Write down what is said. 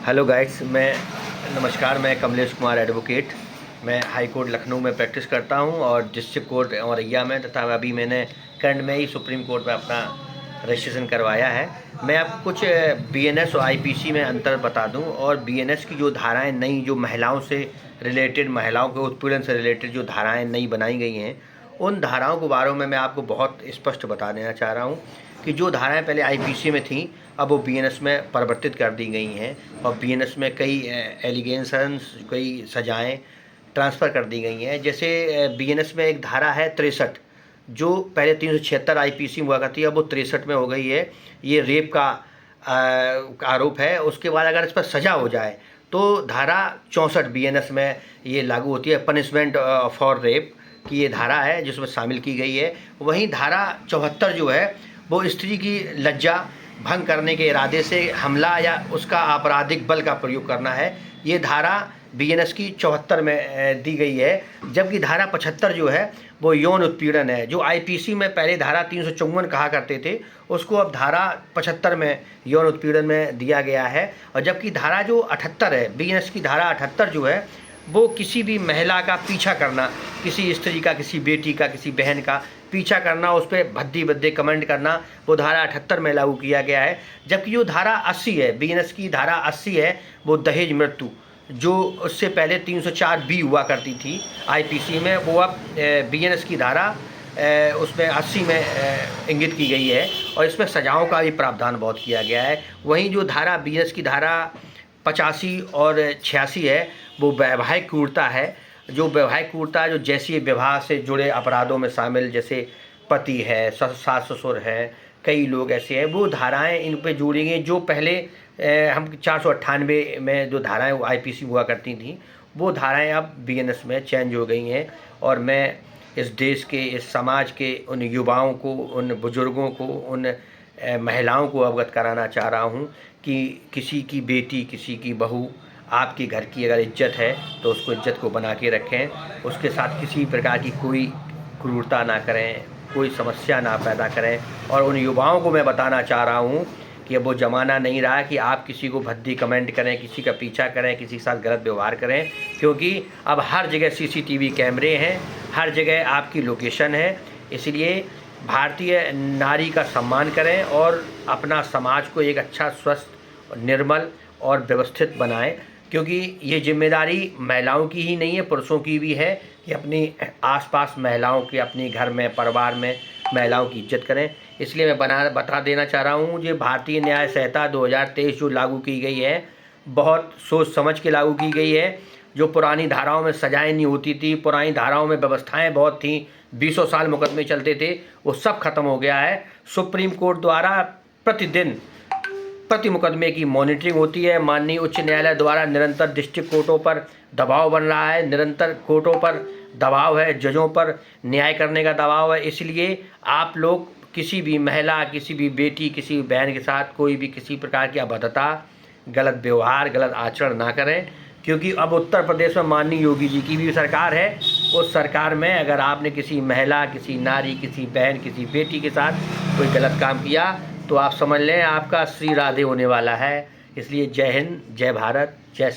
Hello guides, नमस्कार। मैं Kamlesh Kumar advocate. मैं हाई कोर्ट लखनऊ में प्रैक्टिस करता हूं और डिस्ट्रिक्ट कोर्ट औरैया में, तथा अभी मैंने करंट में ही सुप्रीम कोर्ट में अपना रजिस्ट्रेशन करवाया है। मैं आपको कुछ बीएनएस और आईपीसी में अंतर बता दूं, और बीएनएस की जो धाराएं नई, जो महिलाओं से रिलेटेड, महिलाओं के उत्पीड़न से रिलेटेड जो धाराएँ नई बनाई गई हैं, उन धाराओं के बारे में मैं आपको बहुत स्पष्ट बता देना चाह रहा हूँ कि जो धाराएं पहले आईपीसी में थीं, अब वो बीएनएस में परिवर्तित कर दी गई हैं, और बीएनएस में कई एलिगेशंस, कई सजाएं ट्रांसफ़र कर दी गई हैं। जैसे बीएनएस में एक धारा है 63, जो पहले 376 आईपीसी में हुआ करती है, अब वो 63 में हो गई है। ये रेप का आरोप है। उसके बाद अगर इस पर सज़ा हो जाए तो धारा 64 बीएनएस में ये लागू होती है, पनिशमेंट फॉर रेप की ये धारा है जिसमें शामिल की गई है। वहीं धारा 74 जो है वो स्त्री की लज्जा भंग करने के इरादे से हमला या उसका आपराधिक बल का प्रयोग करना है। ये धारा बीएनएस की 74 में दी गई है। जबकि धारा 75 जो है वो यौन उत्पीड़न है। जो आईपीसी में पहले धारा 354 कहा करते थे, उसको अब धारा 75 में यौन उत्पीड़न में दिया गया है। और जबकि धारा जो 78 है, बीएनएस की धारा 78 जो है, वो किसी भी महिला का पीछा करना, किसी स्त्री का, किसी बेटी का, किसी बहन का पीछा करना, उस पर भद्दे भद्दे कमेंट करना, वो धारा 78 में लागू किया गया है। जबकि जो धारा 80 है, बीएनएस की धारा 80 है, वो दहेज मृत्यु, जो उससे पहले 304 बी हुआ करती थी आईपीसी में, वो अब बीएनएस की धारा उसमें 80 में इंगित की गई है, और इसमें सजाओं का भी प्रावधान बहुत किया गया है। वहीं जो धारा बीएनएस की धारा 85 और 86 है, वो वैवाहिक क्रूरता है। जो वैवाहिक क्रूरता, जो जैसे विवाह से जुड़े अपराधों में शामिल, जैसे पति है, सास ससुर है, कई लोग ऐसे हैं, वो धाराएं इन पे जोड़ी गई। जो पहले हम 498 में जो धाराएं आईपीसी हुआ करती थी, वो धाराएं अब बीएनएस में चेंज हो गई हैं। और मैं इस देश के, इस समाज के उन युवाओं को, उन बुज़ुर्गों को, उन महिलाओं को अवगत कराना चाह रहा हूँ कि किसी की बेटी, किसी की बहू, आपके घर की अगर इज्जत है तो उसको इज्जत को बना के रखें। उसके साथ किसी प्रकार की कोई क्रूरता ना करें, कोई समस्या ना पैदा करें। और उन युवाओं को मैं बताना चाह रहा हूँ कि अब वो ज़माना नहीं रहा कि आप किसी को भद्दी कमेंट करें, किसी का पीछा करें, किसी के साथ गलत व्यवहार करें, क्योंकि अब हर जगह सीसीटीवी कैमरे हैं, हर जगह आपकी लोकेशन है। इसलिए भारतीय नारी का सम्मान करें और अपना समाज को एक अच्छा, स्वस्थ, निर्मल और व्यवस्थित बनाएं, क्योंकि ये जिम्मेदारी महिलाओं की ही नहीं है, पुरुषों की भी है कि अपनी आसपास महिलाओं के, अपने घर में, परिवार में महिलाओं की इज्जत करें। इसलिए मैं बता देना चाह रहा हूँ, जो भारतीय न्याय संहिता 2023 जो लागू की गई है, बहुत सोच समझ के लागू की गई है। जो पुरानी धाराओं में सजाएं नहीं होती थी, पुरानी धाराओं में व्यवस्थाएं बहुत थीं, 20 साल मुकदमे चलते थे, वो सब खत्म हो गया है। सुप्रीम कोर्ट द्वारा प्रतिदिन प्रति मुकदमे की मॉनिटरिंग होती है। माननीय उच्च न्यायालय द्वारा निरंतर डिस्ट्रिक्ट कोर्टों पर दबाव बन रहा है, निरंतर कोर्टों पर दबाव है, जजों पर न्याय करने का दबाव है। इसलिए आप लोग किसी भी महिला, किसी भी बेटी, किसी भी बहन के साथ कोई भी किसी प्रकार की अभद्रता, गलत व्यवहार, गलत आचरण ना करें, क्योंकि अब उत्तर प्रदेश में माननीय योगी जी की भी सरकार है। उस सरकार में अगर आपने किसी महिला, किसी नारी, किसी बहन, किसी बेटी के साथ कोई गलत काम किया तो आप समझ लें आपका श्री राधे होने वाला है। इसलिए जय हिंद, जय भारत, जय